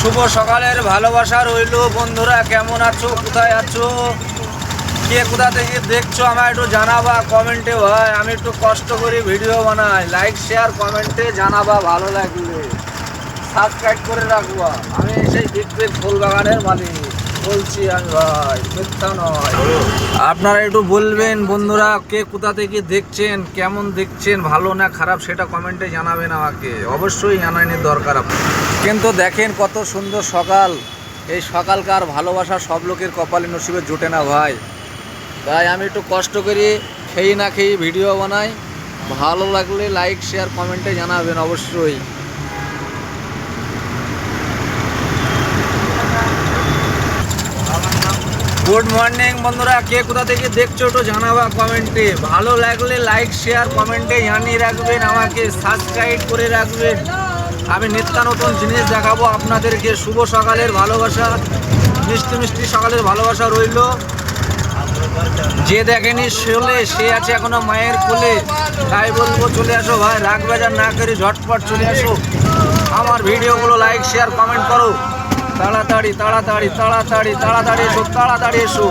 শুভ সকালের ভালোবাসা রইল। বন্ধুরা কেমন আছো, কোথায় আছো, কে কোথা থেকে দেখছো আমায় একটু জানাবা কমেন্টে। ভাই আমি একটু কষ্ট করে ভিডিও বানাই, লাইক শেয়ার কমেন্টে জানাবা, ভালো লাগলে সাবস্ক্রাইব করে রাখবা। আমি সেই বিগ বিগ ফুল বাগানের মালিক বলছি আমি, ভাই মিথ্যা নয়। আপনারা একটু বলবেন বন্ধুরা, কে কোথা থেকে দেখছেন, কেমন দেখছেন, ভালো না খারাপ সেটা কমেন্টে জানাবেন আমাকে, অবশ্যই জানানোর দরকার। কিন্তু দেখেন কত সুন্দর সকাল, এই সকালকার ভালোবাসা সব লোকের কপালে নসিবে জোটে না ভাই। তাই আমি একটু কষ্ট করি, খেয়ে না খেয়ে ভিডিও বানাই, ভালো লাগলে লাইক শেয়ার কমেন্টে জানাবেন অবশ্যই। গুড মর্নিং বন্ধুরা, কে কোথা থেকে দেখছো একটু জানাবা কমেন্টে, ভালো লাগলে লাইক শেয়ার কমেন্টে জানিয়ে রাখবেন, আমাকে সাবস্ক্রাইব করে রাখবেন। আমি নিত্য নতুন জিনিস দেখাবো আপনাদেরকে। শুভ সকালের ভালোবাসা, মিষ্টি মিষ্টি সকালের ভালোবাসা রইল। যে দেখেনি শোলে সে আছে এখনো মায়ের কোলে, তাই বলবো চলে আসো ভাই, রাগ বাজার না করে ঝটপট চলে আসো, আমার ভিডিওগুলো লাইক শেয়ার কমেন্ট করো। তাড়াতাড়ি তাড়াতাড়ি তাড়াতাড়ি তাড়াতাড়ি এসো, তাড়াতাড়ি এসো।